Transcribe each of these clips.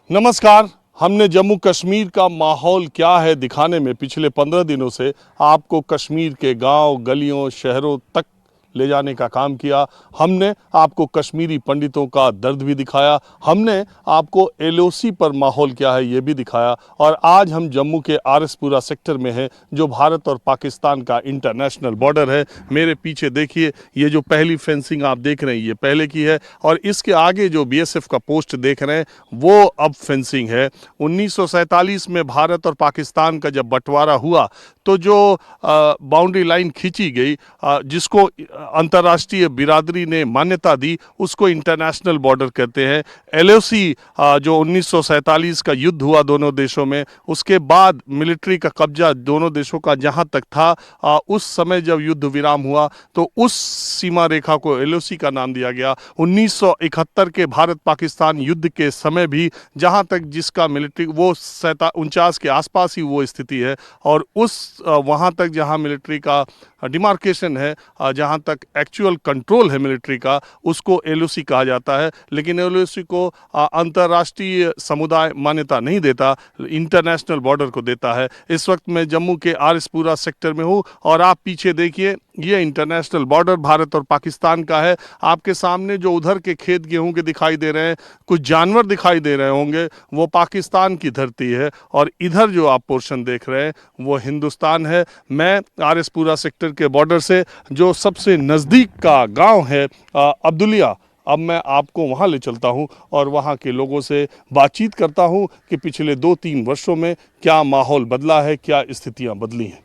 नमस्कार। हमने जम्मू कश्मीर का माहौल क्या है दिखाने में पिछले 15 दिनों से आपको कश्मीर के गांव, गलियों, शहरों तक ले जाने का काम किया। हमने आपको कश्मीरी पंडितों का दर्द भी दिखाया, हमने आपको एलओसी पर माहौल क्या है ये भी दिखाया। और आज हम जम्मू के आरएसपुरा सेक्टर में हैं, जो भारत और पाकिस्तान का इंटरनेशनल बॉर्डर है। मेरे पीछे देखिए, ये जो पहली फेंसिंग आप देख रहे हैं ये पहले की है, और इसके आगे जो बीएसएफ का पोस्ट देख रहे हैं वो अब फेंसिंग है। 1947 में भारत और पाकिस्तान का जब बंटवारा हुआ तो जो बाउंड्री लाइन खींची गई, जिसको अंतर्राष्ट्रीय बिरादरी ने मान्यता दी, उसको इंटरनेशनल बॉर्डर कहते हैं। एलओसी जो 1947 का युद्ध हुआ दोनों देशों में, उसके बाद मिलिट्री का कब्जा दोनों देशों का जहां तक था, उस समय जब युद्ध विराम हुआ तो उस सीमा रेखा को एलओसी का नाम दिया गया। 1971 के भारत पाकिस्तान युद्ध के समय भी जहां तक जिसका मिलिट्री, वो 49 के आसपास ही वो स्थिति है, और उस वहां तक जहां मिलिट्री का डिमार्केशन है, जहां तक एक्चुअल कंट्रोल है मिलिट्री का, उसको एलओसी कहा जाता है। लेकिन एलओसी को अंतर्राष्ट्रीय समुदाय मान्यता नहीं देता, इंटरनेशनल बॉर्डर को देता है। इस वक्त मैं जम्मू के आरएसपुरा सेक्टर में हूँ, और आप पीछे देखिए, ये इंटरनेशनल बॉर्डर भारत और पाकिस्तान का है। आपके सामने जो उधर के खेत गेहूं के दिखाई दे रहे हैं, कुछ जानवर दिखाई दे रहे होंगे, वो पाकिस्तान की धरती है, और इधर जो आप पोर्शन देख रहे हैं वो हिंदुस्तान है। मैं आरएसपुरा सेक्टर के बॉर्डर से जो सबसे नज़दीक का गांव है अब्दुलिया, अब मैं आपको वहां ले चलता हूं और वहां के लोगों से बातचीत करता हूं कि पिछले 2-3 वर्षों में क्या माहौल बदला है, क्या स्थितियां बदली हैं।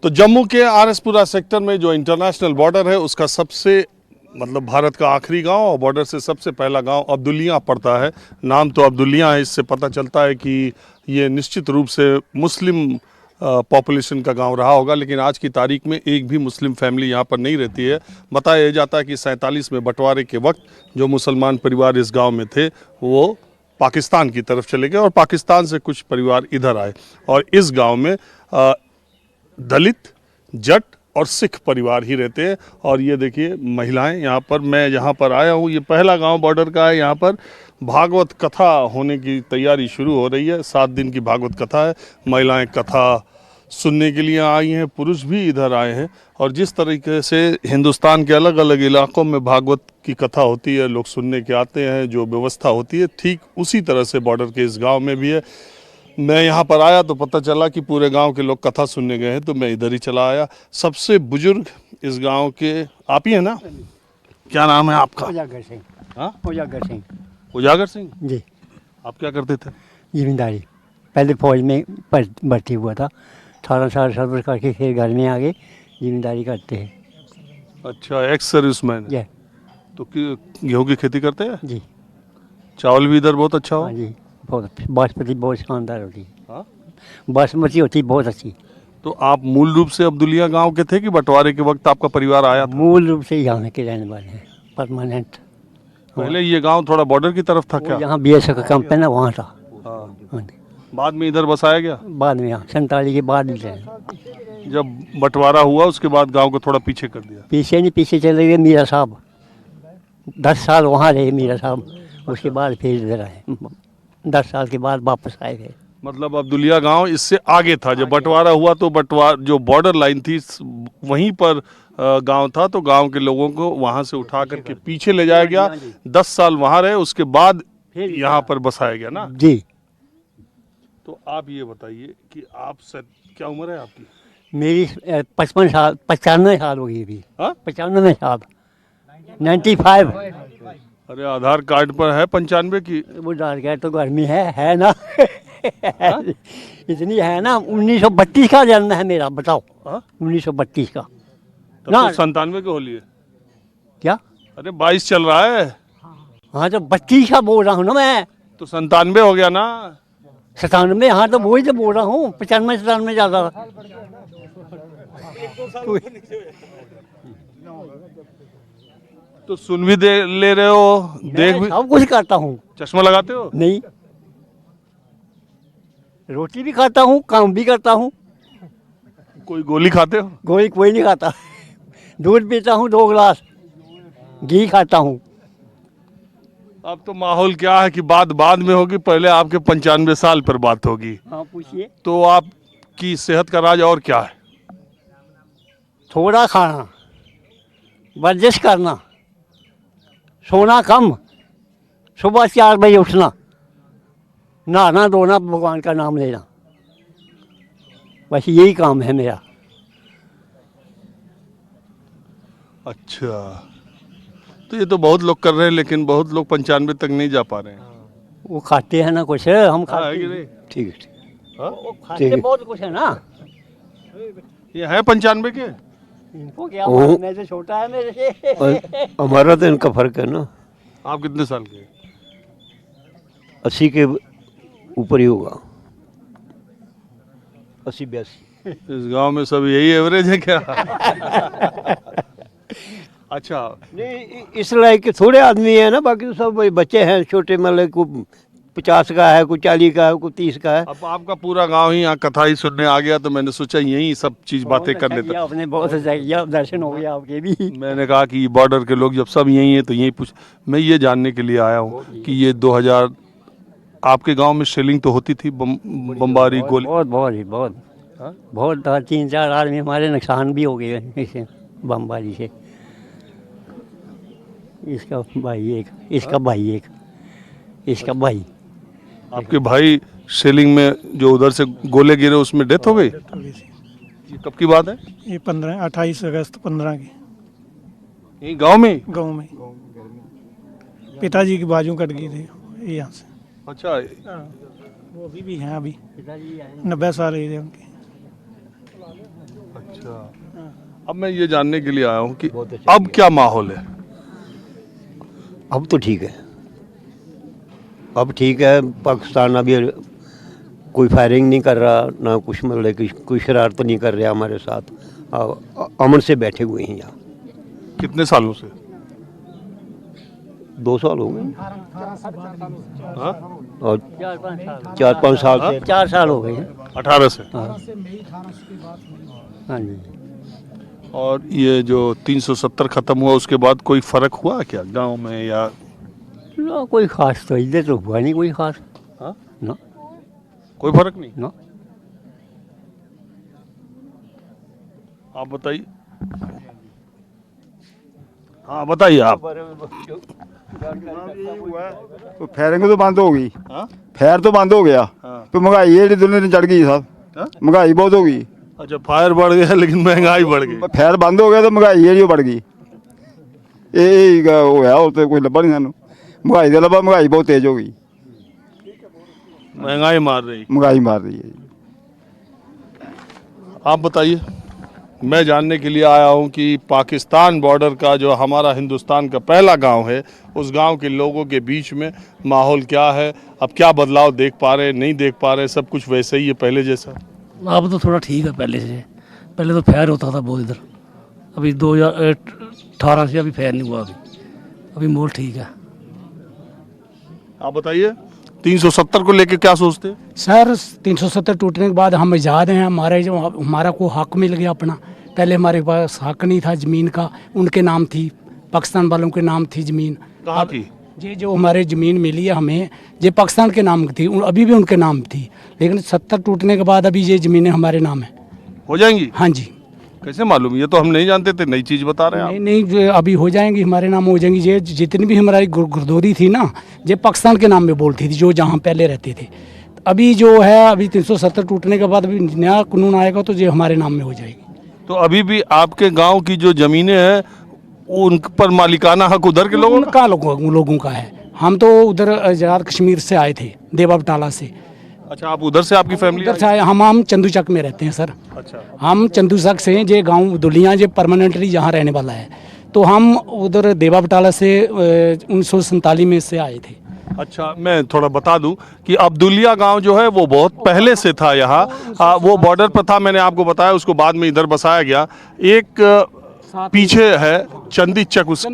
तो जम्मू के आरएसपुरा सेक्टर में जो इंटरनेशनल बॉर्डर है, उसका सबसे मतलब भारत का आखिरी गांव और बॉर्डर से सबसे पहला गांव अब्दुलिया पड़ता है। नाम तो अब्दुलिया है, इससे पता चलता है कि ये निश्चित रूप से मुस्लिम पॉपुलेशन का गांव रहा होगा, लेकिन आज की तारीख में एक भी मुस्लिम फैमिली यहाँ पर नहीं रहती है। बताया जाता है कि 47 में बंटवारे के वक्त जो मुसलमान परिवार इस गांव में थे वो पाकिस्तान की तरफ चले गए, और पाकिस्तान से कुछ परिवार इधर आए, और इस गांव में दलित, जट और सिख परिवार ही रहते हैं। और ये देखिए महिलाएं, यहाँ पर मैं जहाँ पर आया हूँ, ये पहला गांव बॉर्डर का है। यहाँ पर भागवत कथा होने की तैयारी शुरू हो रही है। 7 दिन की भागवत कथा है। महिलाएं कथा सुनने के लिए आई हैं, पुरुष भी इधर आए हैं। और जिस तरीके से हिंदुस्तान के अलग अलग इलाकों में भागवत की कथा होती है, लोग सुनने के आते हैं, जो व्यवस्था होती है, ठीक उसी तरह से बॉर्डर के इस गाँव में भी है। मैं यहाँ पर आया तो पता चला कि पूरे गांव के लोग कथा सुनने गए हैं, तो मैं इधर ही चला आया। सबसे बुजुर्ग इस गांव के आप ही हैं ना? क्या नाम है आपका? उजागर सिंह। हाँ, उजागर सिंह उजागर सिंह जी। आप क्या करते थे? जिम्मेदारी, पहले फौज में भर्ती हुआ था, 18 साल सर्विस करके फिर घर में आ गए, जिम्मेदारी करते हैं। अच्छा, एक्स सर्विसमैन। ये तो गेहूँ की खेती करते हैं? जी। चावल भी इधर बहुत अच्छा हो? हाँ जी, बहुत बासमती बहुत शानदार होती है। हाँ? बासमती होती है बहुत अच्छी। तो आप मूल रूप से अब्दुलिया गांव के थे कि बंटवारे के वक्त आपका परिवार आया था? मूल रूप से यहाँ के रहने वाले हैं, परमानेंट। पहले ये गांव थोड़ा बॉर्डर की तरफ था क्या? यहाँ बीएसएफ का कैंप है ना, वहाँ था। हाँ। हाँ जी। बाद में इधर बसाया गया? बाद में यहाँ 47 के बाद ही रहे। जब बंटवारा हुआ उसके बाद गांव को थोड़ा पीछे कर दिया? पीछे नहीं, पीछे चले गए मीरा साहब, 10 साल वहाँ रहे मीरा साहब, उसके बाद फिर इधर आए, 10 साल के बाद वापस आए थे। मतलब अब्दुलिया गांव इससे आगे था। जब बंटवारा हुआ तो जो बॉर्डर लाइन थी वहीं पर गांव था, तो गांव के लोगों को वहां से उठा करके पीछे ले जाया गया। 10 साल वहां रहे, उसके बाद यहाँ पर बसाया गया ना जी। तो आप ये बताइए कि आप क्या उम्र है आपकी? मेरी 55 साल, 95 साल हो गई अभी। हाँ? 95 साल, 95। अरे आधार कार्ड पर है 95 की। वो डाल गया तो गर्मी है ना। इतनी है ना। 1932 का जन्म है मेरा, बताओ। 1932 का तब ना। तो 97 के होली है क्या? अरे 22 चल रहा है। हाँ तो 32 का बोल रहा हूँ ना मैं। तो 97 हो गया ना। 97, हाँ तो वही तो बोल रहा हूँ, 95-97 ज़्यादा। तो सुन भी ले रहे हो, देख भी? सब कुछ करता हूँ। चश्मा लगाते हो? नहीं, रोटी भी खाता हूँ, काम भी करता हूँ। कोई गोली खाते हो? गोली कोई नहीं खाता। दूध पीता हूँ 2 गिलास, घी खाता हूँ। अब तो माहौल क्या है कि बात बाद में होगी, पहले आपके 95 साल पर बात होगी। हाँ पूछिए। तो आपकी सेहत का राज और क्या है? थोड़ा खाना, वर्जिश करना, सोना कम, सुबह 4 बजे उठना, नहाना धोना, भगवान का नाम लेना, बस यही काम है मेरा। अच्छा, तो ये तो बहुत लोग कर रहे हैं, लेकिन बहुत लोग 95 तक नहीं जा पा रहे हैं। वो खाते हैं ना कुछ, हम हाँ, है खाते कि हैं। नहीं? ठीक है, ठीक हाँ? वो खाते बहुत कुछ है ना। ये है 95 के? इनको क्या ओ। मालूम, मैं तो छोटा है मेरे से। और हमारा तो इनका फर्क है ना, आप कितने साल के हैं? 80 के ऊपर ही होगा, 80-82। इस गांव में सब यही एवरेज है क्या? अच्छा, नहीं, इस लायक के थोड़े आदमी है ना, बाकी तो सब वही बच्चे हैं छोटे, मतलब कोई 50 का है, कोई 40 का है, कोई 30 का है। अब आपका पूरा गांव ही यहाँ कथा ही सुनने आ गया, तो मैंने सोचा यही सब चीज बातें कर लेते। आपने बहुत अच्छा किया, दर्शन हो गया आपके भी। मैंने कहा कि बॉर्डर के लोग जब सब यही हैं तो यही पूछ, मैं ये जानने के लिए आया हूँ कि ये 2000 आपके गांव में शेलिंग तो होती थी, बमबारी गोली? बहुत बहुत ही बहुत हाँ? बहुत 3-4 आदमी हमारे नुकसान भी हो गए हैं इसे बमबारी से। इसका भाई एक, इसका भाई एक, इसका भाई। आपके भाई शेलिंग में जो उधर से गोले गिरे उसमें डेथ हो गई? ये कब की बात है? ये 28 अगस्त 15 की, यही गांव में? गांव में। पिताजी की बाजू कट गई थी यहाँ से। अच्छा, वो अभी भी हैं, अभी 90 साल एज है उनकी। अच्छा। अब मैं ये जानने के लिए आया हूँ कि अब क्या माहौल है? अब तो ठीक है, अब ठीक है। पाकिस्तान अभी कोई फायरिंग नहीं कर रहा, ना कुछ, मतलब कि कोई शरारत नहीं कर रहा हमारे साथ, अमन से बैठे हुए हैं यहाँ। कितने सालों से? 2 साल हो गए, हाँ? और 4-5 साल से। 4 साल हो गए हैं। 18 से? हाँ जी। और ये जो 370 खत्म हुआ उसके बाद कोई फर्क हुआ क्या गांव में या? ना कोई खास तो इधर तो हुआ नहीं कोई खास। हाँ? ना कोई फर्क नहीं? ना। आप बताइए। हाँ बताइए आप। तो फायरिंग तो बंद हो गई, हाँ? फायर तो बंद हो गया, हाँ। तो महंगाई ये दुनिया चढ़ गई साहब, हाँ? महंगाई बहुत हो गई। अच्छा, फायर बढ़ गया लेकिन महंगाई बढ़ गई। फायर बंद हो गया तो महंगाई ये बढ़ गई। ये होया और तो कोई लब्भा नहीं सानू, महंगाई का लब्भा, महंगाई बहुत तेज हो गई, महंगाई मार रही। महंगाई मार रही है। आप बताइए। मैं जानने के लिए आया हूं कि पाकिस्तान बॉर्डर का जो हमारा हिंदुस्तान का पहला गांव है, उस गांव के लोगों के बीच में माहौल क्या है, अब क्या बदलाव देख पा रहे, नहीं देख पा रहे, सब कुछ वैसे ही है पहले जैसा? अब तो थोड़ा ठीक है पहले से। पहले तो फायर होता था बहुत इधर, अभी 2018 से अभी फायर नहीं हुआ। अभी माहौल ठीक है। आप बताइए, 370 को लेके क्या सोचते हैं? सर 370 टूटने के बाद हम आज़ाद हैं, हमारा को हक मिल गया अपना। पहले हमारे पास हक नहीं था ज़मीन का, उनके नाम थी, पाकिस्तान वालों के नाम थी ज़मीन। कहाँ थी? ये जो हमारे ज़मीन मिली है हमें, ये पाकिस्तान के नाम थी, अभी भी उनके नाम थी, लेकिन 70 टूटने के बाद अभी ये ज़मीनें हमारे नाम है। हो जाएंगी? हाँ जी। कैसे मालूम? ये तो हम नहीं जानते थे, नई चीज बता रहे हैं आप। नहीं नहीं, जो अभी हो जाएंगी, हमारे नाम हो जाएंगी। ये जितनी भी हमारी गुरदौरी थी ना, ये पाकिस्तान के नाम में बोलती थी, जो जहाँ पहले रहते थे। अभी जो है, अभी 370 टूटने के बाद अभी नया कानून आएगा तो ये हमारे नाम में हो जाएगी। तो अभी भी आपके गांव की जो जमीनें हैं उन पर मालिकाना हक उधर के लोगों का? उनका लोगों का है। हम तो उधर आज़ाद कश्मीर से आए थे, देवा बटाला से। अच्छा, आप उधर से, आपकी फैमिली उधर से आए हम चंदूचक में रहते हैं सर। अच्छा। हम चंदूचक से, ये गांव दुलिया ये परमानेंटली यहाँ रहने वाला है, तो हम उधर देवा बटाला से 1947 में से आए थे। अच्छा, मैं थोड़ा बता दूं कि अब्दुलिया गांव जो है वो बहुत पहले से था यहाँ। वो बॉर्डर पर था, मैंने आपको बताया, उसको बाद में इधर बसाया गया। एक पीछे है चंदीचक, उस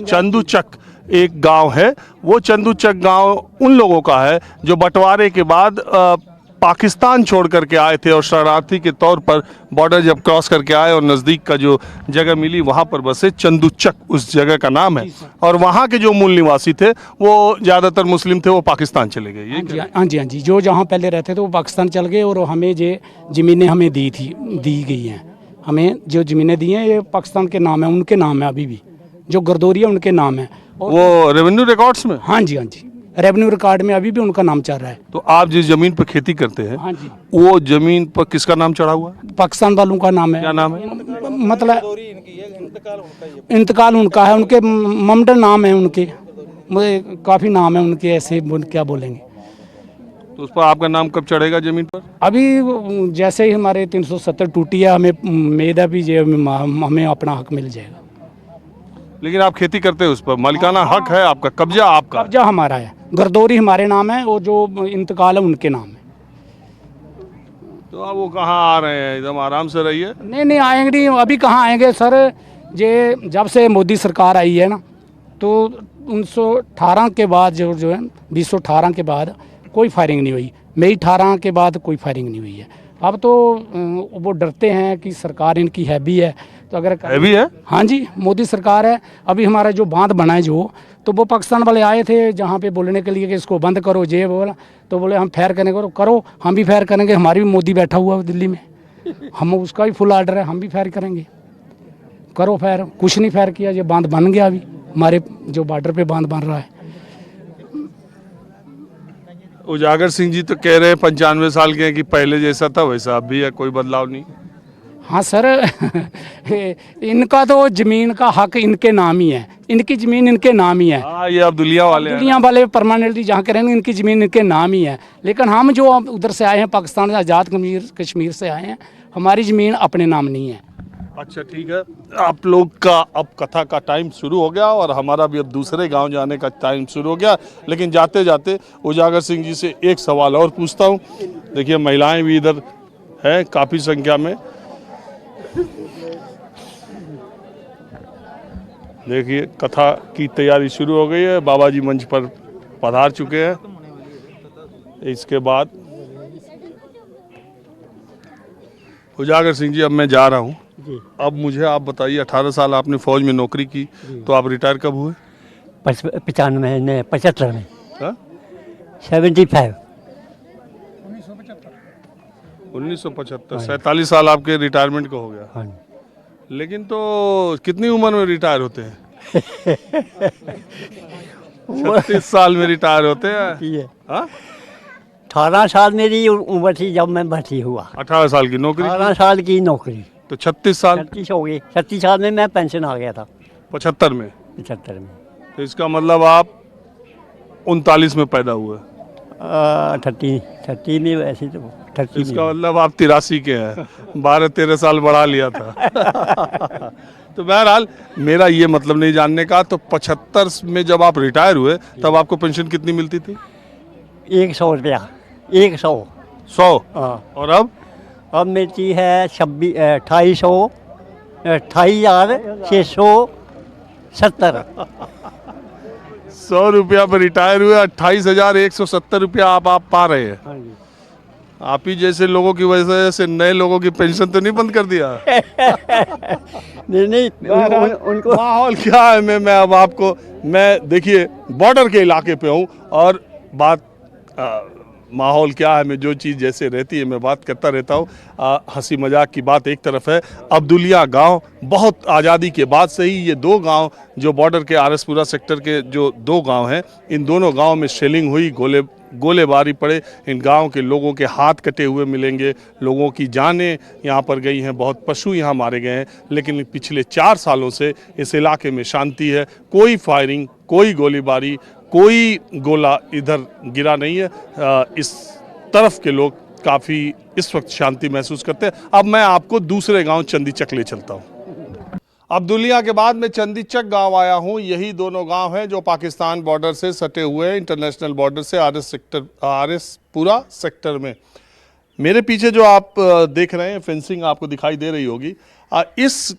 चंदूचक एक गांव है, वो चंदूचक गांव उन लोगों का है जो बंटवारे के बाद पाकिस्तान छोड़ करके आए थे और शरणार्थी के तौर पर बॉर्डर जब क्रॉस करके आए और नज़दीक का जो जगह मिली वहाँ पर बसे, चंदूचक उस जगह का नाम है, और वहाँ के जो मूल निवासी थे वो ज़्यादातर मुस्लिम थे, वो पाकिस्तान चले गए। ये क्या? हाँ जी हाँ जी, जो जहाँ पहले रहते थे वो पाकिस्तान चल गए और हमें ये ज़मीनें हमें दी गई हैं। हमें जो ज़मीनें दी हैं ये पाकिस्तान के नाम है, उनके नाम है अभी भी, जो गर्दौरी है उनके नाम है। और वो रेवेन्यू रिकॉर्ड्स में? हाँ जी, रेवेन्यू रिकॉर्ड में अभी भी उनका नाम चल रहा है। तो आप जिस जमीन पर खेती करते हैं, हाँ जी, वो जमीन पर किसका नाम चढ़ा हुआ है? पाकिस्तान वालों का नाम है। क्या नाम है? मतलब इंतकाल उनका है, उनके ममडन नाम है उनके, मुझे काफ़ी नाम है उनके, ऐसे क्या बोलेंगे। तो उस पर आपका नाम कब चढ़ेगा जमीन पर? अभी जैसे ही हमारे 370 टूटी है, हमें उम्मीद है भी ये हमें अपना हक मिल जाएगा। लेकिन आप खेती करते हैं उस पर, मालिकाना हक है आपका, कब्जा आपका? कब्जा हमारा है, गर्दौरी हमारे नाम है और जो इंतकाल है उनके नाम है। तो अब वो कहाँ आ रहे हैं? एकदम आराम से रहिए। नहीं आएंगे नहीं, अभी कहाँ आएंगे सर। ये जब से मोदी सरकार आई है ना, तो 1918 के बाद जो है 2018 के बाद कोई फायरिंग नहीं हुई। मई 18 के बाद कोई फायरिंग नहीं हुई है। अब तो वो डरते हैं कि सरकार इनकी हैवी है, तो अगर हैवी है? हाँ जी, मोदी सरकार है। अभी हमारा जो बांध बना है जो, तो वो पाकिस्तान वाले आए थे जहाँ पे बोलने के लिए कि इसको बंद करो, ये बोला, तो बोले हम फायर करेंगे। करो, हम भी फायर करेंगे, हमारी भी मोदी बैठा हुआ है दिल्ली में, हम उसका भी फुल आर्डर है, हम भी फायर करेंगे। करो फायर, कुछ नहीं फायर किया, ये बांध बन गया। अभी हमारे जो बॉर्डर पे बांध बन रहा है। उजागर सिंह जी तो कह रहे हैं 95 साल के हैं कि पहले जैसा था वैसा अब भी है, कोई बदलाव नहीं। हाँ सर, इनका तो ज़मीन का हक इनके नाम ही है, इनकी ज़मीन इनके नाम ही है। हाँ, ये अब्दुलिया वाले हैं। दुनिया वाले परमानेंटली जहाँ के रहेंगे, इनकी ज़मीन इनके नाम ही है। लेकिन हम जो उधर से आए हैं, पाकिस्तान आज़ाद कश्मीर से आए हैं, हमारी ज़मीन अपने नाम नहीं है। अच्छा ठीक है, आप लोग का अब कथा का टाइम शुरू हो गया और हमारा भी अब दूसरे गांव जाने का टाइम शुरू हो गया। लेकिन जाते जाते उजागर सिंह जी से एक सवाल और पूछता हूं। देखिए महिलाएं भी इधर हैं काफ़ी संख्या में। देखिए कथा की तैयारी शुरू हो गई है, बाबा जी मंच पर पधार चुके हैं। इसके बाद उजागर सिंह जी अब मैं जा रहा हूँ। अब मुझे आप बताइए, 18 साल आपने फौज में नौकरी की, तो आप रिटायर कब हुए? 95 में, 75 में, हाँ? 75। 1975, 47 साल आपके रिटायरमेंट को हो गया। हाँ। लेकिन तो कितनी उम्र में रिटायर होते हैं? 36 साल में रिटायर होते हैं। हाँ? 18 साल मेरी उम्र थी जब मैं भर्ती हुआ। 18 साल की नौकरी, 18 साल की नौकरी, तो 36 साल, 36 हो गई। 36 साल में मैं पेंशन आ गया था, 75 में। 75 में। तो इसका मतलब आप 39 में पैदा हुए। 30 में, वैसे तो 30 इसका में। मतलब आप 83 के हैं, 12-13 साल बढ़ा लिया था। तो बहरहाल मेरा ये मतलब नहीं जानने का। तो 75 में जब आप रिटायर हुए तब आपको पेंशन कितनी मिलती थी? 100 रुपया, 100। 100। हाँ। और अब मिलती है 28,670। 100 रुपया पर रिटायर हुए, 28,170 रुपया आप पा रहे हैं। हाँ जी। आप ही जैसे लोगों की वजह से नए लोगों की पेंशन तो नहीं बंद कर दिया? नहीं, उनको माहौल क्या है? मैं अब आपको, मैं देखिए बॉर्डर के इलाके पे हूँ और बात माहौल क्या है, मैं जो चीज़ जैसे रहती है मैं बात करता रहता हूँ। हंसी मजाक की बात एक तरफ है, अब्दुलिया गांव बहुत आज़ादी के बाद से ही ये दो गांव जो बॉर्डर के आरएसपुरा सेक्टर के जो दो गांव हैं, इन दोनों गांव में शेलिंग हुई, गोलेबारी पड़े। इन गांव के लोगों के हाथ कटे हुए मिलेंगे, लोगों की जानें यहाँ पर गई हैं, बहुत पशु यहाँ मारे गए हैं। लेकिन पिछले 4 सालों से इस इलाके में शांति है, कोई फायरिंग, कोई गोलीबारी, कोई गोला इधर गिरा नहीं है। इस तरफ के लोग काफ़ी इस वक्त शांति महसूस करते हैं। अब मैं आपको दूसरे गांव चंदीचक ले चलता हूं। अब्दुलिया के बाद मैं चंदीचक गांव आया हूं। यही दोनों गांव हैं जो पाकिस्तान बॉर्डर से सटे हुए हैं, इंटरनेशनल बॉर्डर से आरएसपुरा सेक्टर में। मेरे पीछे जो आप देख रहे हैं फेंसिंग आपको दिखाई दे रही होगी। इस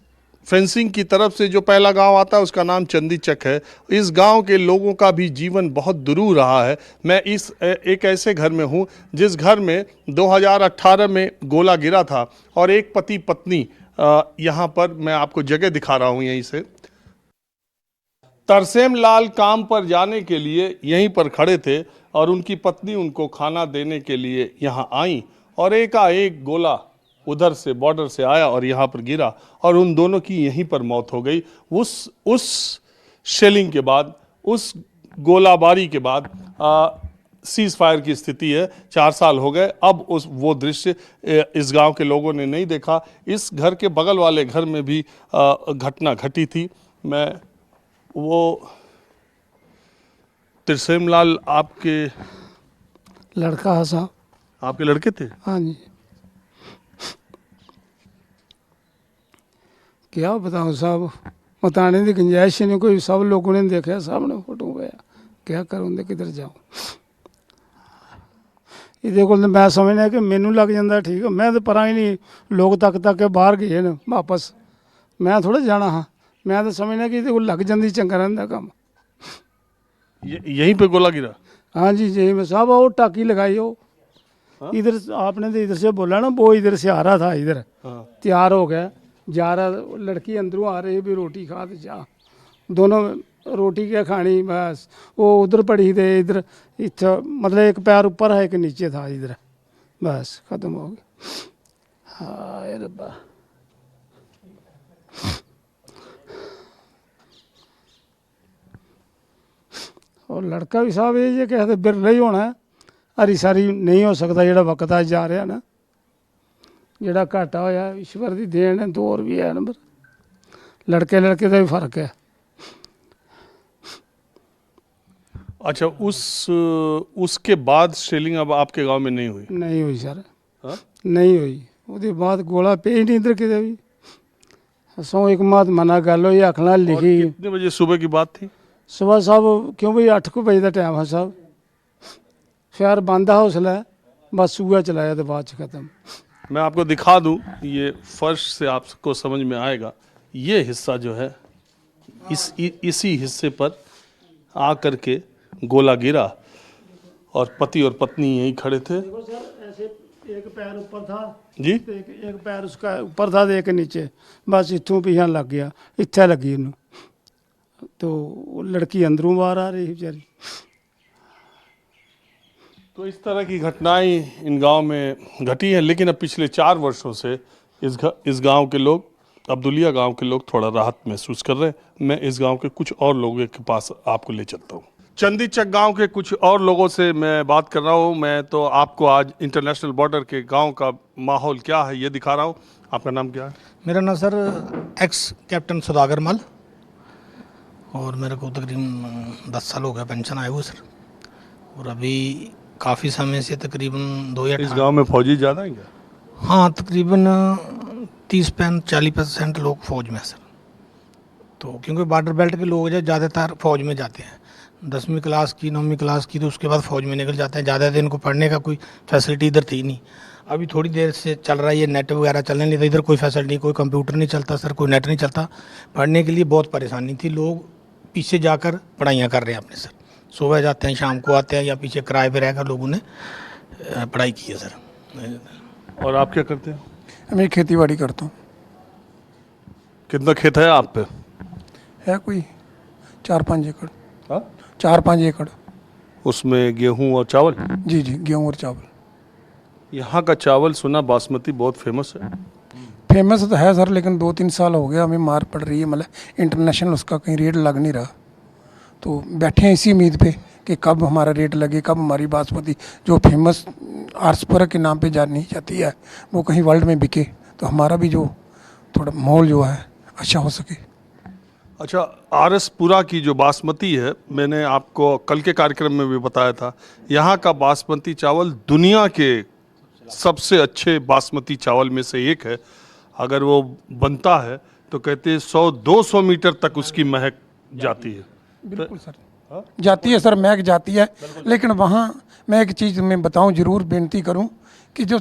फेंसिंग की तरफ से जो पहला गांव आता है उसका नाम चंदीचक है। इस गांव के लोगों का भी जीवन बहुत दुरूह रहा है। मैं इस एक ऐसे घर में हूं जिस घर में 2018 में गोला गिरा था और एक पति पत्नी यहां पर मैं आपको जगह दिखा रहा हूं यहीं से। तरसेम लाल काम पर जाने के लिए यहीं पर खड़े थे और उनकी पत्नी उनको खाना देने के लिए यहां आई और एकाएक गोला उधर से बॉर्डर से आया और यहाँ पर गिरा और उन दोनों की यहीं पर मौत हो गई। उस शेलिंग के बाद, उस गोलाबारी के बाद सीज फायर की स्थिति है। 4 साल हो गए, अब वो दृश्य इस गांव के लोगों ने नहीं देखा। इस घर के बगल वाले घर में भी घटना घटी थी। मैं वो तरसेम लाल आपके लड़का है साहब। आपके लड़के थे? हाँ जी। क्या बताऊँ साहब, बताने की गुंजाइश ही नहीं कोई। सब लोगों ने देखा, सब ने फोटो पाया, क्या करूँ तो किधर जाऊँ। ਇਹਦੇ ਕੋਲ ਮੈਂ ਸਮਝਦਾ ਕਿ ਮੈਨੂੰ ਲੱਗ ਜਾਂਦਾ ਠੀਕ ਹੈ, ਮੈਂ ਤਾਂ ਪਰਾਂ ਹੀ ਨਹੀਂ, ਲੋਕ ਤੱਕ ਕੇ ਬਾਹਰ ਗਏ ਨੇ ਵਾਪਸ, ਮੈਂ ਥੋੜਾ ਜਾਣਾ ਹਾਂ। ਮੈਂ ਤਾਂ ਸਮਝਦਾ ਕਿ ਇਹਦੇ ਕੋਲ ਲੱਗ ਜਾਂਦੀ ਚੰਗਾ ਰਹਿੰਦਾ ਕੰਮ। यहीं पे गोला गिरा? हाँ जी जी मैं साहब, वो टाकी लगाई हो इधर, आपने तो इधर से बोला ना, वो इधर से आ रहा था, इधर तैयार हो गया जा रहा, लड़की अंदरों आ रही भी रोटी खा तो जा, दोनों रोटी क्या खानी, बस वो उधर पड़ी थे, इधर इतना मतलब एक पैर ऊपर है एक नीचे था, इधर बस ख़त्म हो गया। हाय रब्बा। और लड़का भी साहब ये कहते बिरला ही होना है, हरी सारी नहीं हो सकता। जोड़ा वक्त अज जा रहा ना, जोड़ा घाटा होया ईश्वर की देन है, दौर भी है नंबर, लड़के का भी फर्क है। अच्छा, उसके बाद शेलिंग अब आपके गांव में नहीं हुई? नहीं हुई सर, नहीं हुई। उसके बाद गोला पे ही नहीं इधर किते भी। सौ एक महात्मा नाल गल हुई, आखना लिखी। कितने बजे सुबह की बात थी? सुबह साहब क्यों भाई 8 बजे का टाइम है साहब, फिर बंद हौसला है, बस सूआ चलाया तो बाद खत्म। मैं आपको दिखा दूं, ये फर्श से आपको समझ में आएगा। ये हिस्सा जो है, इसी हिस्से पर आकर के गोला गिरा और पति और पत्नी यहीं खड़े थे। ऐसे एक पैर ऊपर था जी, एक पैर उसका ऊपर था, एक नीचे, बस इतों पिछा लग गया, इत्थे लगी इन्हों, तो लड़की अंदरों बाहर आ रही बेचारी। तो इस तरह की घटनाएं इन गांव में घटी हैं, लेकिन अब पिछले 4 वर्षों से इस गांव के लोग, अब्दुलिया गांव के लोग थोड़ा राहत महसूस कर रहे हैं। मैं इस गांव के कुछ और लोगों के पास आपको ले चलता हूं। चंदीचक गांव के कुछ और लोगों से मैं बात कर रहा हूं। मैं तो आपको आज इंटरनेशनल बॉर्डर के गांव का माहौल क्या है ये दिखा रहा हूं। आपका नाम क्या है? मेरा नाम सर एक्स कैप्टन सुधागर मल, और मेरे को तकरीबन 10 साल हो गया पेंशन आए हुए सर, और अभी काफ़ी समय से तकरीबन 2018। इस गांव में फौजी ज़्यादा हैं क्या? हाँ, तकरीबन 30-40% लोग फ़ौज में हैं सर। तो क्योंकि बॉर्डर बेल्ट के लोग जो ज़्यादातर फ़ौज में जाते हैं, 10वीं क्लास की 9वीं क्लास की, तो उसके बाद फ़ौज में निकल जाते हैं। ज़्यादा दिन को पढ़ने का कोई फैसिलिटी इधर थी नहीं। अभी थोड़ी देर से चल रहा है ये नेट वगैरह चलने नहीं था, इधर कोई फैसिलिटी, कोई कंप्यूटर नहीं चलता सर, कोई नेट नहीं चलता। पढ़ने के लिए बहुत परेशानी थी, लोग पीछे जाकर पढ़ाइयाँ कर रहे हैं अपने सर, सुबह जाते हैं शाम को आते हैं, या पीछे किराए पे रहकर लोगों ने पढ़ाई की है सर। और आप क्या करते हैं? मैं खेती बाड़ी करता हूँ। कितना खेत है आप पे? है कोई 4-5 एकड़। हाँ? 4-5 एकड़। उसमें गेहूं और चावल? जी जी, गेहूँ और चावल। यहाँ का चावल सुना बासमती बहुत फेमस है। फेमस तो है सर, लेकिन 2-3 साल हो गया हमें मार पड़ रही है, मतलब इंटरनेशनल उसका कहीं रेट लग नहीं रहा। तो बैठे हैं इसी उम्मीद पे कि कब हमारा रेट लगे, कब हमारी बासमती जो फेमस आर्सपुरा के नाम पे जानी जाती है वो कहीं वर्ल्ड में बिके, तो हमारा भी जो थोड़ा माहौल जो है अच्छा हो सके। अच्छा, आरएसपुरा की जो बासमती है, मैंने आपको कल के कार्यक्रम में भी बताया था, यहाँ का बासमती चावल दुनिया के सबसे अच्छे बासमती चावल में से एक है। अगर वो बनता है तो कहते हैं 100-200 मीटर तक उसकी महक जाती है। बिल्कुल सर, जाती है सर, महक जाती है। लेकिन वहाँ मैं एक चीज़ मैं बताऊँ, ज़रूर बेनती करूँ कि जो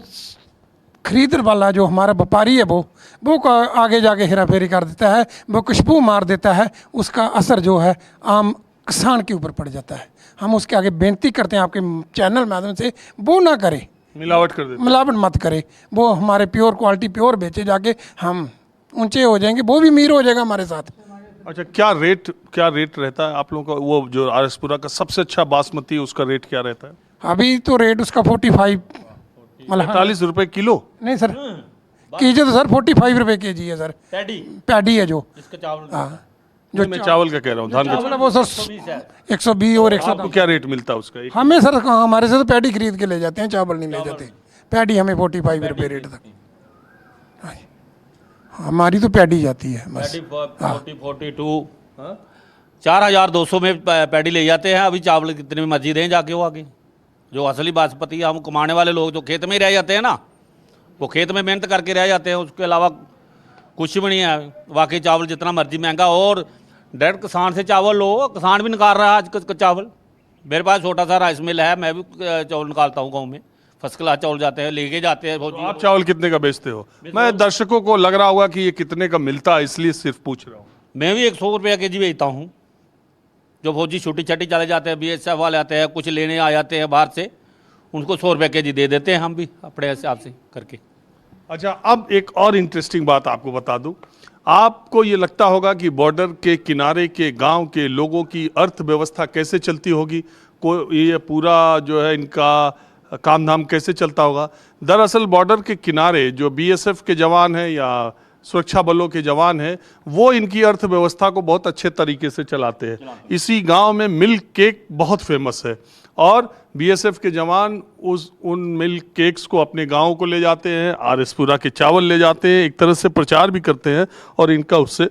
खरीद वाला जो हमारा व्यापारी है वो आगे जाके हेरा फेरी कर देता है, वो खुशबू मार देता है, उसका असर जो है आम किसान के ऊपर पड़ जाता है। हम उसके आगे बेनती करते हैं आपके चैनल माध्यम से, वो ना करे, मिलावट कर देते मिलावट मत करे, वो हमारे प्योर क्वालिटी प्योर बेचे, जाके हम ऊंचे हो जाएंगे, वो भी अमीर हो जाएगा हमारे साथ। अच्छा, क्या रेट रहता है आप लोगों का? वो जो आरएसपुरा का सबसे अच्छा बासमती, उसका रेट क्या रहता है? अभी तो रेट उसका 45 मतलब 45 रुपए किलो? नहीं सर, केजी तो सर 45 रुपए केजी है सर। पैडी है जो हाँ, जो मैं चावल का कह रहा हूँ, धान का चावल है वो सर 120 और 100। आपको क्या रेट मिलता है उसका? हमें सर हमारे से तो पैडी खरीद के ले जाते हैं, चावल नहीं ले जाते। पैडी हमें 45 रुपए रेट तक, हमारी तो पैडी जाती है बस। 42 4200 में पैडी ले जाते हैं। अभी चावल कितने में मर्जी दें जाके वो आगे, जो असली बासमती हम कमाने वाले लोग जो खेत में ही रह जाते हैं ना, वो खेत में मेहनत करके रह जाते हैं, उसके अलावा कुछ भी नहीं है। वाकई चावल जितना मर्जी महंगा, और डायरेक्ट किसान से चावल लो, किसान भी निकाल रहा है आज चावल। मेरे पास छोटा सा राइस मिल है, मैं भी चावल निकालता हूँ गाँव में, फर्स्ट क्लास चावल जाते हैं, लेके जाते हैं। तो आप चावल कितने का बेचते हो? मैं दर्शकों को लग रहा होगा कि ये कितने का मिलता है, इसलिए सिर्फ पूछ रहा हूँ। मैं भी 100 रुपये केजी बेचता हूँ। जो फौजी छोटी छटी चले जाते हैं, BSF वाले आते हैं, कुछ लेने आ जाते हैं बाहर से, उनको 100 रुपये केजी दे देते हैं हम भी अपने हिसाब से करके। अच्छा, अब एक और इंटरेस्टिंग बात आपको बता दूं। आपको ये लगता होगा कि बॉर्डर के किनारे के गांव के लोगों की अर्थव्यवस्था कैसे चलती होगी, ये पूरा जो है इनका काम धाम कैसे चलता होगा। दरअसल बॉर्डर के किनारे जो BSF के जवान हैं या सुरक्षा बलों के जवान हैं, वो इनकी अर्थव्यवस्था को बहुत अच्छे तरीके से चलाते हैं। इसी गांव में मिल्क केक बहुत फेमस है, और BSF के जवान उन मिल्क केक्स को अपने गांव को ले जाते हैं, आरएसपुरा के चावल ले जाते हैं, एक तरह से प्रचार भी करते हैं, और इनका उससे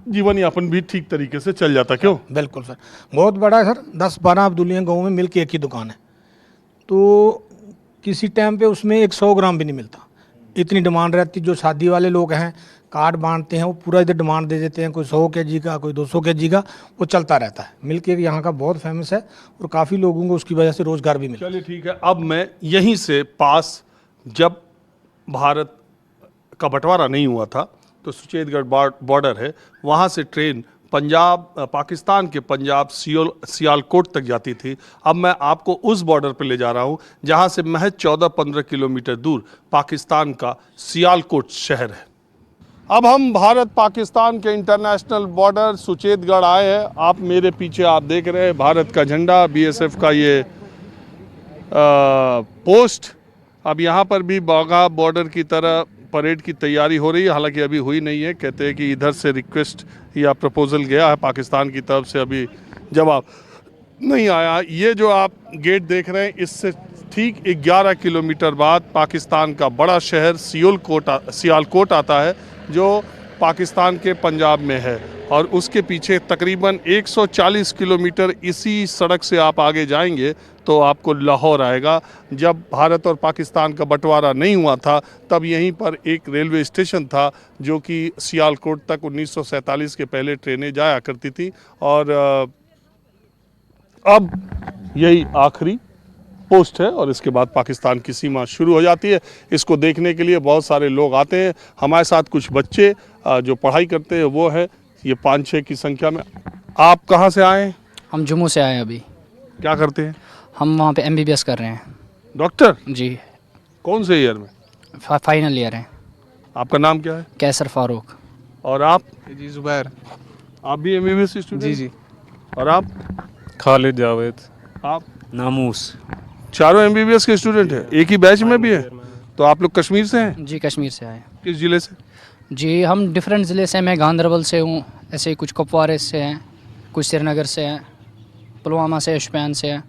जीवन यापन भी ठीक तरीके से चल जाता। क्यों? बिल्कुल सर, बहुत बड़ा है सर। 10-12 अब्दुलिया गाँव में मिल्क एक ही दुकान है, तो किसी टाइम पे उसमें 100 ग्राम भी नहीं मिलता, इतनी डिमांड रहती। जो शादी वाले लोग हैं, कार्ड बांटते हैं, वो पूरा इधर डिमांड दे देते हैं, कोई 100 केजी का, कोई 200 केजी का, वो चलता रहता है। मिल्क केक यहाँ का बहुत फेमस है, और काफ़ी लोगों को उसकी वजह से रोज़गार भी मिलता है। चलिए ठीक है। अब मैं यहीं से पास, जब भारत का बंटवारा नहीं हुआ था, तो सुचेतगढ़ बॉर्डर है, वहाँ से ट्रेन पाकिस्तान के पंजाब सियालकोट तक जाती थी। अब मैं आपको उस बॉर्डर पर ले जा रहा हूँ जहाँ से महज 14-15 किलोमीटर दूर पाकिस्तान का सियालकोट शहर है। अब हम भारत पाकिस्तान के इंटरनेशनल बॉर्डर सुचेतगढ़ आए हैं। आप मेरे पीछे आप देख रहे हैं भारत का झंडा, BSF का ये पोस्ट। अब यहाँ पर भी बाघा बॉर्डर की तरह परेड की तैयारी हो रही है, हालांकि अभी हुई नहीं है। कहते हैं कि इधर से रिक्वेस्ट या प्रपोजल गया है पाकिस्तान की तरफ से, अभी जवाब नहीं आया। ये जो आप गेट देख रहे हैं, इससे ठीक 11 किलोमीटर बाद पाकिस्तान का बड़ा शहर सियालकोट आता है, जो पाकिस्तान के पंजाब में है, और उसके पीछे तकरीबन 140 किलोमीटर इसी सड़क से आप आगे जाएंगे तो आपको लाहौर आएगा। जब भारत और पाकिस्तान का बंटवारा नहीं हुआ था, तब यहीं पर एक रेलवे स्टेशन था, जो कि सियालकोट तक 1947 के पहले ट्रेनें जाया करती थी, और अब यही आखिरी पोस्ट है, और इसके बाद पाकिस्तान की सीमा शुरू हो जाती है। इसको देखने के लिए बहुत सारे लोग आते हैं। हमारे साथ कुछ बच्चे जो पढ़ाई करते हैं वो है, ये 5-6 की संख्या में। आप कहाँ से आए हैं? हम जम्मू से आए हैं। अभी क्या करते हैं? हम वहाँ पे MBBS कर रहे हैं। डॉक्टर जी। कौन से ईयर में? फाइनल ईयर है। आपका नाम क्या है? कैसर फारूक। और आप? जी जुबैर। आप भी MBBS स्टूडेंट? जी जी। और आप? खालिद जावेद। आप? नामूस। चारों MBBS के स्टूडेंट हैं, एक ही बैच में भी है। तो आप लोग कश्मीर से हैं? जी कश्मीर से आए। किस ज़िले से? जी हम डिफरेंट ज़िले से, मैं गांधरबल से हूँ, ऐसे ही कुछ कुपवारे से हैं, कुछ श्रीनगर से हैं, पुलवामा से, शोपियान से हैं।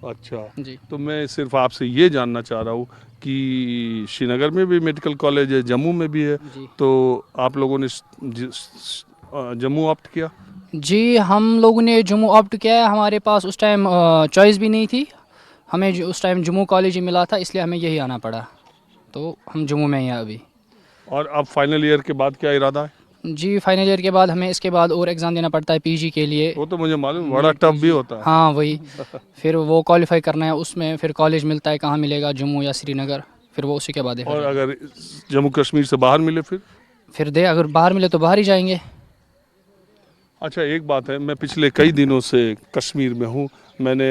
अच्छा जी। तो मैं सिर्फ आपसे ये जानना चाह रहा हूँ कि श्रीनगर में भी मेडिकल कॉलेज है, जम्मू में भी है, तो आप लोगों ने जम्मू ऑप्ट किया? जी हम लोगों ने जम्मू ऑप्ट किया है। हमारे पास उस टाइम चॉइस भी नहीं थी, हमें उस टाइम जम्मू कॉलेज ही मिला था, इसलिए हमें यही आना पड़ा, तो हम जम्मू में ही हैं अभी। और अब फाइनल ईयर के बाद क्या इरादा है? जी फाइनल ईयर के बाद हमें इसके बाद और एग्ज़ाम देना पड़ता है PG के लिए। वो तो मुझे मालूम, बड़ा टफ भी होता है। हाँ वही, फिर वो क्वालिफाई करना है, उसमें फिर कॉलेज मिलता है, कहाँ मिलेगा, जम्मू या श्रीनगर, फिर वो उसी के बाद देखा और जाएगा। अगर जम्मू कश्मीर से बाहर मिले फिर दे अगर बाहर मिले तो बाहर ही जाएंगे। अच्छा, एक बात है, मैं पिछले कई दिनों से कश्मीर में हूँ। मैंने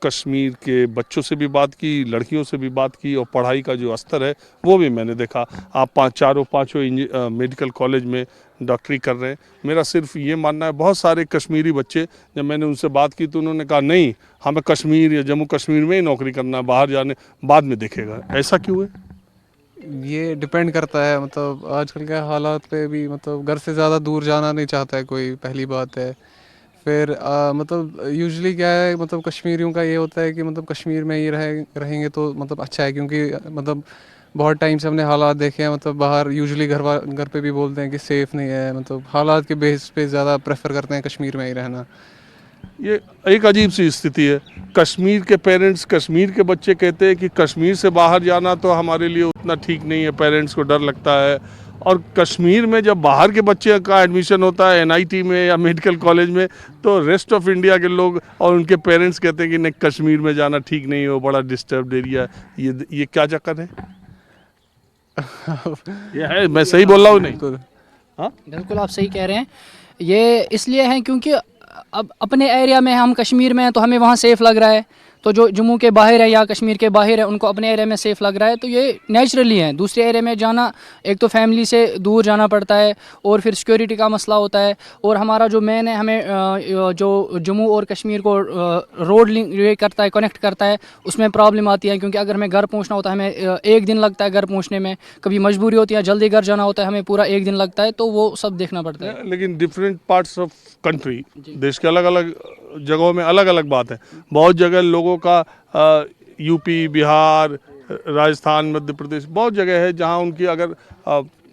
कश्मीर के बच्चों से भी बात की, लड़कियों से भी बात की, और पढ़ाई का जो स्तर है वो भी मैंने देखा। आप पाँचों मेडिकल कॉलेज में डॉक्टरी कर रहे हैं। मेरा सिर्फ ये मानना है, बहुत सारे कश्मीरी बच्चे, जब मैंने उनसे बात की तो उन्होंने कहा नहीं, हमें कश्मीर या जम्मू कश्मीर में ही नौकरी करना है, बाहर जाने बाद में देखेगा। ऐसा क्यों है? ये डिपेंड करता है, मतलब आजकल के हालात पे भी, मतलब घर से ज़्यादा दूर जाना नहीं चाहता है कोई, पहली बात है। फिर मतलब यूजुअली क्या है, मतलब कश्मीरियों का ये होता है कि मतलब कश्मीर में ही रहेंगे तो मतलब अच्छा है, क्योंकि मतलब बहुत टाइम से हमने हालात देखे हैं, मतलब बाहर यूजुअली घर पे भी बोलते हैं कि सेफ़ नहीं है, मतलब हालात के बेस पे ज़्यादा प्रेफर करते हैं कश्मीर में ही रहना। ये एक अजीब सी स्थिति है। कश्मीर के पेरेंट्स, कश्मीर के बच्चे कहते हैं कि कश्मीर से बाहर जाना तो हमारे लिए उतना ठीक नहीं है, पेरेंट्स को डर लगता है। और कश्मीर में जब बाहर के बच्चे का एडमिशन होता है एनआईटी में या मेडिकल कॉलेज में, तो रेस्ट ऑफ इंडिया के लोग और उनके पेरेंट्स कहते हैं कि नहीं, कश्मीर में जाना ठीक नहीं है, वो बड़ा डिस्टर्ब्ड एरिया है। ये क्या चक्कर है? ये है, मैं सही बोल रहा हूँ नहीं? हाँ, बिल्कुल आप सही कह रहे हैं। ये इसलिए हैं क्योंकि अब अपने एरिया में हम कश्मीर में हैं तो हमें वहाँ सेफ़ लग रहा है, तो जो जम्मू के बाहर है या कश्मीर के बाहर है उनको अपने एरिया में सेफ़ लग रहा है, तो ये नेचुरली है। दूसरे एरिया में जाना, एक तो फैमिली से दूर जाना पड़ता है, और फिर सिक्योरिटी का मसला होता है। और हमारा जो मेन है, हमें जो जम्मू और कश्मीर को रोड लिंक ये करता है, कनेक्ट करता है, उसमें प्रॉब्लम आती है। क्योंकि अगर हमें घर पहुंचना होता है, हमें 1 दिन लगता है घर पहुंचने में, कभी मजबूरी होती है, जल्दी घर जाना होता है, हमें पूरा 1 दिन लगता है, तो वो सब देखना पड़ता है। लेकिन डिफरेंट पार्ट्स ऑफ कंट्री, देश के अलग अलग जगहों में अलग अलग बात है। बहुत जगह लोगों का यूपी, बिहार, राजस्थान, मध्य प्रदेश, बहुत जगह है जहां उनकी अगर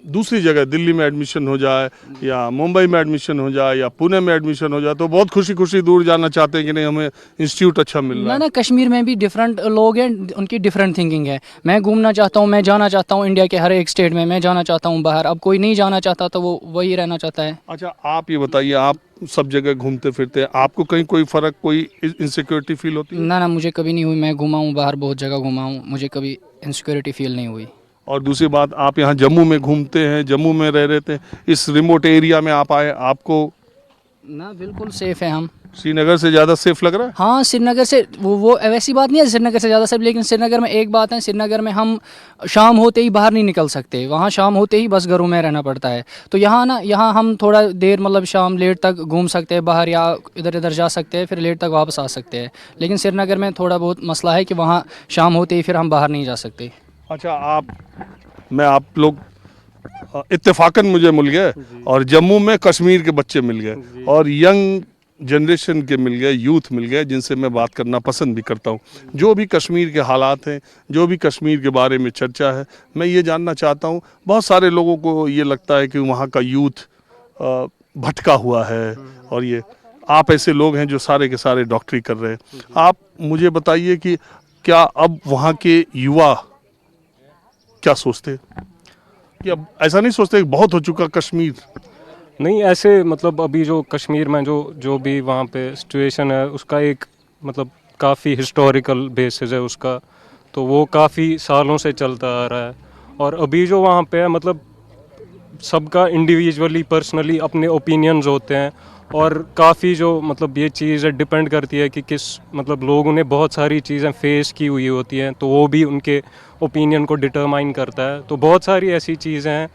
दूसरी जगह दिल्ली में एडमिशन हो जाए या मुंबई में एडमिशन हो जाए या पुणे में एडमिशन हो जाए तो बहुत खुशी खुशी दूर जाना चाहते हैं कि नहीं, हमें इंस्टीट्यूट अच्छा मिल रहा है। ना कश्मीर में भी डिफरेंट लोग हैं, उनकी डिफरेंट थिंकिंग है। मैं घूमना चाहता हूँ, मैं जाना चाहता हूँ इंडिया के हर एक स्टेट में, मैं जाना चाहता हूँ बाहर। अब कोई नहीं जाना चाहता तो वो वही रहना चाहता है। अच्छा, आप ये बताइए, आप सब जगह घूमते फिरते हैं, आपको कहीं कोई फ़र्क, कोई इनसिक्योरिटी फील होती है? ना मुझे कभी नहीं हुई। मैं घूमा हूँ बाहर, बहुत जगह घूमा हूँ, मुझे कभी इनसिक्योरिटी फील नहीं हुई। और दूसरी बात, आप यहाँ जम्मू में घूमते हैं, जम्मू में रह रहे थे, इस रिमोट एरिया में आप आए, आपको ना बिल्कुल सेफ़ है हम। श्रीनगर से ज़्यादा सेफ लग रहा है? हाँ, श्रीनगर से वो वैसी बात नहीं है श्रीनगर से ज़्यादा सेफ, लेकिन श्रीनगर में एक बात है, श्रीनगर में हम शाम होते ही बाहर नहीं निकल सकते, वहाँ शाम होते ही बस घरों में रहना पड़ता है। तो यहाँ हम थोड़ा देर, मतलब शाम लेट तक घूम सकते हैं बाहर, या इधर इधर जा सकते हैं, फिर लेट तक वापस आ सकते हैं। लेकिन श्रीनगर में थोड़ा बहुत मसला है कि वहाँ शाम होते ही फिर हम बाहर नहीं जा सकते। अच्छा, आप लोग इत्तेफाकन मुझे मिल गए, और जम्मू में कश्मीर के बच्चे मिल गए, और यंग जनरेशन के मिल गए, यूथ मिल गए, जिनसे मैं बात करना पसंद भी करता हूँ। जो भी कश्मीर के हालात हैं, जो भी कश्मीर के बारे में चर्चा है, मैं ये जानना चाहता हूँ। बहुत सारे लोगों को ये लगता है कि वहाँ का यूथ भटका हुआ है, और ये आप ऐसे लोग हैं जो सारे के सारे डॉक्टरी कर रहे हैं। आप मुझे बताइए कि क्या अब वहाँ के युवा क्या सोचते हैं, कि अब ऐसा नहीं सोचते कि बहुत हो चुका कश्मीर? नहीं, ऐसे मतलब अभी जो कश्मीर में जो भी वहाँ पे सिचुएशन है, उसका एक मतलब काफ़ी हिस्टोरिकल बेसिस है उसका, तो वो काफ़ी सालों से चलता आ रहा है। और अभी जो वहाँ पे है, मतलब सबका इंडिविजुअली पर्सनली अपने ओपिनियंस होते हैं, और काफ़ी जो मतलब ये चीज़ डिपेंड करती है कि किस मतलब लोगों ने बहुत सारी चीज़ें फेस की हुई होती हैं, तो वो भी उनके ओपिनियन को डिटरमाइन करता है। तो बहुत सारी ऐसी चीज़ें हैं,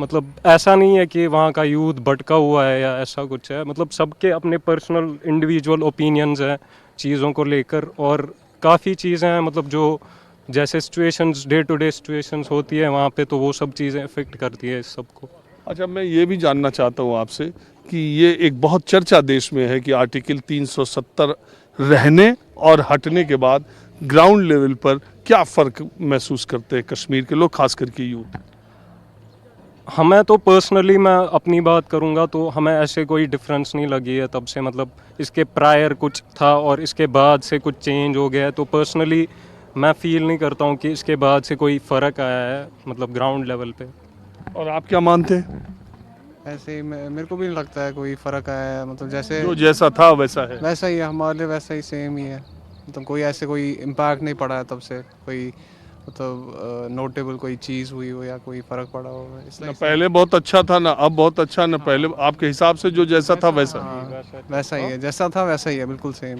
मतलब ऐसा नहीं है कि वहाँ का यूथ भटका हुआ है या ऐसा कुछ है, मतलब सबके अपने पर्सनल इंडिविजुअल ओपिनियंस हैं चीज़ों को लेकर। और काफ़ी चीज़ें हैं, मतलब जो जैसे situations, day to day situations होती है वहाँ पे, तो वो सब चीज़ें अफेक्ट करती है इस सबको। अच्छा, मैं ये भी जानना चाहता हूँ आपसे कि ये एक बहुत चर्चा देश में है कि आर्टिकल 370 रहने और हटने के बाद ग्राउंड लेवल पर क्या फ़र्क महसूस करते हैं कश्मीर के लोग, खास करके यूथ? हमें तो पर्सनली, मैं अपनी बात करूंगा तो हमें ऐसे कोई डिफरेंस नहीं लगी है तब से। मतलब इसके प्रायर कुछ था और इसके बाद से कुछ चेंज हो गया है, तो पर्सनली मैं फील नहीं करता हूं कि इसके बाद से कोई फ़र्क आया है, मतलब ग्राउंड लेवल पे। और आप क्या मानते हैं? ऐसे ही मेरे को भी नहीं लगता है कोई फ़र्क आया है, मतलब जैसे जो जैसा था वैसा है, वैसा ही है हमारे लिए, वैसा ही सेम ही है। मतलब कोई ऐसे कोई इम्पैक्ट नहीं पड़ा है तब से, कोई मतलब नोटेबल कोई चीज़ हुई हो या कोई फ़र्क पड़ा हो ना पहले बहुत अच्छा था ना अब बहुत अच्छा, ना पहले आपके हिसाब से जो जैसा था वैसा? वैसा ही है, जैसा था वैसा ही है, बिल्कुल सेम।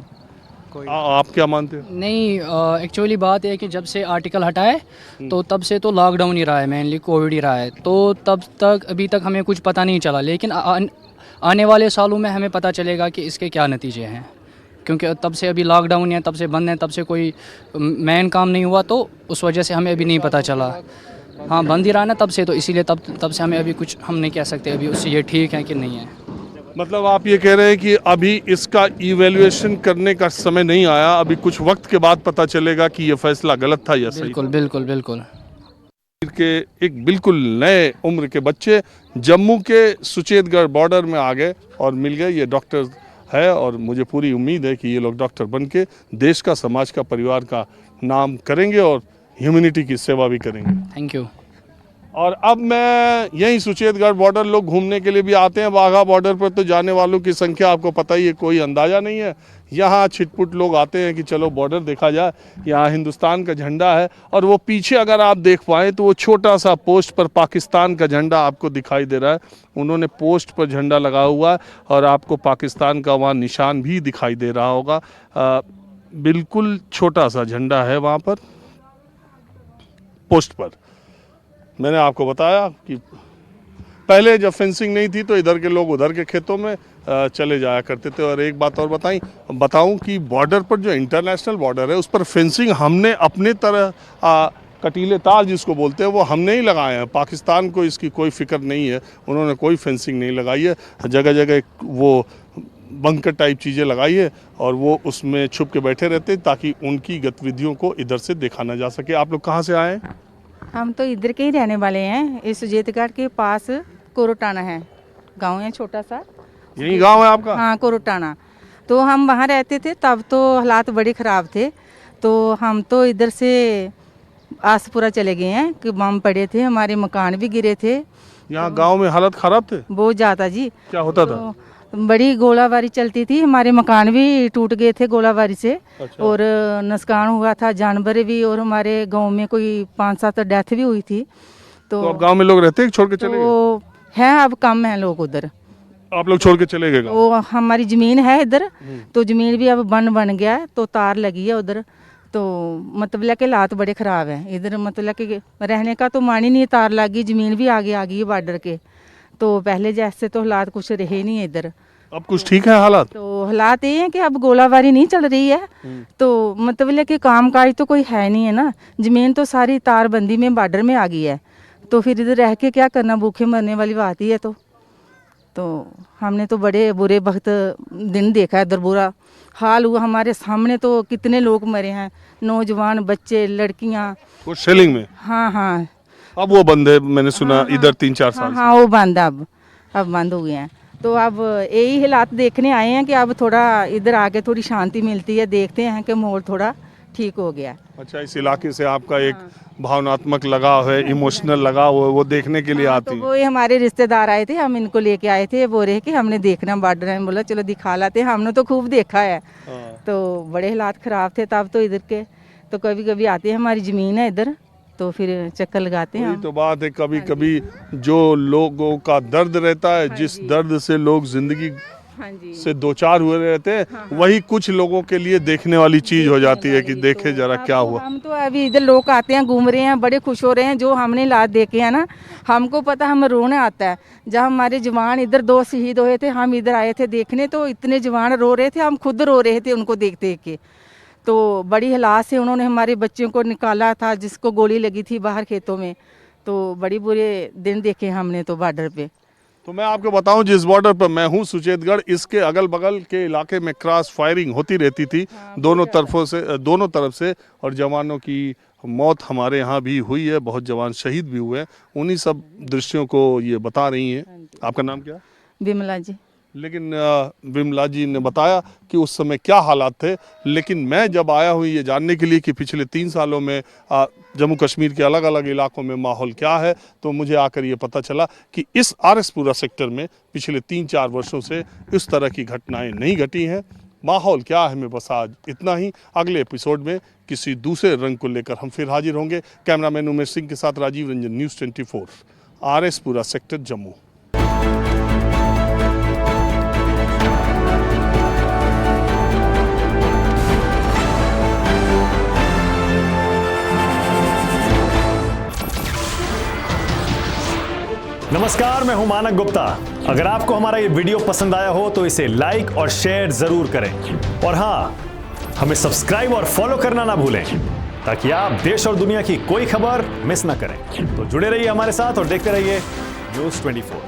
कोई आप क्या मानते हैं? नहीं, एक्चुअली बात यह है कि जब से आर्टिकल हटा है तो तब से तो लॉकडाउन ही रहा है, मेनली कोविड ही रहा है, तो तब तक अभी तक हमें कुछ पता नहीं चला, लेकिन आने वाले सालों में हमें पता चलेगा कि इसके क्या नतीजे हैं, क्योंकि तब से अभी लॉकडाउन है, तब से बंद है, तब से कोई मेन काम नहीं हुआ, तो उस वजह से हमें अभी नहीं पता चला। हाँ, बंद ही रहा ना तब से, तो इसीलिए तब से हमें अभी कुछ हम नहीं कह सकते अभी उससे ये ठीक है कि नहीं है। मतलब आप ये कह रहे हैं कि अभी इसका इवैल्यूएशन करने का समय नहीं आया, अभी कुछ वक्त के बाद पता चलेगा कि ये फैसला गलत था या सही? बिल्कुल बिल्कुल बिल्कुल। के एक बिल्कुल नए उम्र के बच्चे जम्मू के सुचेतगढ़ बॉर्डर में आ गए और मिल गए। ये डॉक्टर है और मुझे पूरी उम्मीद है कि ये लोग डॉक्टर बन के देश का, समाज का, परिवार का नाम करेंगे और ह्यूमैनिटी की सेवा भी करेंगे। Thank you. और अब मैं यहीं सुचेतगढ़ बॉर्डर लोग घूमने के लिए भी आते हैं। वाघा बॉर्डर पर तो जाने वालों की संख्या आपको पता ही है, कोई अंदाज़ा नहीं है। यहाँ छिटपुट लोग आते हैं कि चलो बॉर्डर देखा जाए। यहाँ हिंदुस्तान का झंडा है और वो पीछे अगर आप देख पाएँ तो वो छोटा सा पोस्ट पर पाकिस्तान का झंडा आपको दिखाई दे रहा है। उन्होंने पोस्ट पर झंडा लगा हुआ है और आपको पाकिस्तान का वहाँ निशान भी दिखाई दे रहा होगा। बिल्कुल छोटा सा झंडा है वहाँ पर पोस्ट पर। मैंने आपको बताया कि पहले जब फेंसिंग नहीं थी तो इधर के लोग उधर के खेतों में चले जाया करते थे। और एक बात और बताऊं कि बॉर्डर पर जो इंटरनेशनल बॉर्डर है उस पर फेंसिंग हमने अपने तरह कटीले तार जिसको बोलते हैं वो हमने ही लगाए हैं। पाकिस्तान को इसकी कोई फिक्र नहीं है, उन्होंने कोई फेंसिंग नहीं लगाई है। जगह जगह वो बंकर टाइप चीज़ें लगाई है और वो उसमें छुप के बैठे रहते हैं ताकि उनकी गतिविधियों को इधर से देखा ना जा सके। आप लोग कहाँ से आए हैं? हम तो इधर के ही रहने वाले हैं। इस सुचेतगढ़ के पास कोरोटाना है, गांव है छोटा सा। यही गांव है आपका? हाँ, कोरोटाना। तो हम वहाँ रहते थे, तब तो हालात बड़े ख़राब थे, तो हम तो इधर से आसपुरा चले गए हैं कि बम पड़े थे, हमारे मकान भी गिरे थे। यहाँ गांव में हालत ख़राब थे? बहुत ज़्यादा जी। क्या होता था? बड़ी गोलाबारी चलती थी, हमारे मकान भी टूट गए थे गोलाबारी से। अच्छा। और नुकसान हुआ था, जानवर भी, और हमारे गांव में कोई 5-7 डेथ भी हुई थी। तो अब गांव में लोग रहते हैं छोड़ के चले गए? हैं, अब कम हैं लोग उधर। आप लोग छोड़ के चले गए? वो हमारी ज़मीन है इधर, तो ज़मीन भी अब बन गया है, तो तार लगी है उधर। तो मतलब के हालात बड़े ख़राब हैं इधर, मतलब कि रहने का तो मान ही नहीं। तार लगी, ज़मीन भी आगे आ गई है बॉर्डर के, तो पहले जैसे तो हालात कुछ रहे नहीं है इधर। अब कुछ ठीक है हालात? तो हालात ये हैं कि अब गोलाबारी नहीं चल रही है, तो मतलब कि काम काज तो कोई है नहीं है ना। ज़मीन तो सारी तारबंदी में बॉर्डर में आ गई है, तो फिर इधर रह के क्या करना, भूखे मरने वाली बात ही है। तो हमने तो बड़े बुरे वक्त दिन देखा है, इधर बुरा हाल हुआ हमारे सामने। तो कितने लोग मरे हैं, नौजवान, बच्चे, लड़कियाँ। वो शेलिंग में? हाँ हाँ। अब वो बंद है, मैंने सुना। हाँ, इधर 3-4 साल हाँ, वो बंद, अब बंद हो गए हैं। तो अब यही हालात देखने आए हैं कि अब थोड़ा इधर आके थोड़ी शांति मिलती है, देखते हैं कि माहौल थोड़ा ठीक हो गया। अच्छा, इस इलाके से आपका एक भावनात्मक लगाव है, इमोशनल लगाव है, वो देखने के लिए आती है। तो वो हमारे रिश्तेदार आए थे, हम इनको लेके आए थे, बोल रहे कि हमने देखना बॉर्डर है। बोला चलो दिखा लाते, हमने तो खूब देखा है। तो बड़े हालात ख़राब थे तब तो इधर के। तो कभी कभी आते हैं, हमारी ज़मीन है इधर, तो फिर चक्कर लगाते हैं। तो बात है, कभी कभी जो लोगों का दर्द रहता है, जिस दर्द से लोग जिंदगी से 2-4 हुए रहते हैं, वही कुछ लोगों के लिए देखने वाली चीज हो जाती है कि देखे जरा क्या हुआ। हम तो अभी इधर लोग आते हैं, घूम रहे हैं, बड़े खुश हो रहे हैं। जो हमने लात देखे है ना, हमको पता, हम रोने आता है। जब हमारे जवान इधर 2 शहीद हुए थे, हम इधर आए थे देखने, तो इतने जवान रो रहे थे, हम खुद रो रहे थे उनको देख देख के। तो बड़ी हालात से उन्होंने हमारे बच्चों को निकाला था, जिसको गोली लगी थी बाहर खेतों में। तो बड़ी बुरे दिन देखे हमने तो बॉर्डर पे। तो मैं आपको बताऊं, जिस बॉर्डर पर मैं हूं सुचेतगढ़, इसके अगल बगल के इलाके में क्रॉस फायरिंग होती रहती थी। दोनों तरफ से और जवानों की मौत हमारे यहाँ भी हुई है, बहुत जवान शहीद भी हुए हैं। उन्हीं सब दृश्यों को ये बता रही हैं। आपका नाम क्या? विमला जी। लेकिन विमला जी ने बताया कि उस समय क्या हालात थे। लेकिन मैं जब आया हूँ ये जानने के लिए कि पिछले 3 सालों में जम्मू कश्मीर के अलग अलग इलाकों में माहौल क्या है, तो मुझे आकर ये पता चला कि इस आरएसपुरा सेक्टर में पिछले 3-4 वर्षों से इस तरह की घटनाएं नहीं घटी हैं। माहौल क्या है में बस आज इतना ही। अगले एपिसोड में किसी दूसरे रंग को लेकर हम फिर हाजिर होंगे। कैमरामैन उमेश सिंह के साथ राजीव रंजन, न्यूज़ 24, RS पुरा सेक्टर जम्मू। नमस्कार, मैं हूं मानक गुप्ता। अगर आपको हमारा ये वीडियो पसंद आया हो तो इसे लाइक और शेयर जरूर करें, और हां, हमें सब्सक्राइब और फॉलो करना ना भूलें ताकि आप देश और दुनिया की कोई खबर मिस ना करें। तो जुड़े रहिए हमारे साथ और देखते रहिए न्यूज़ 24।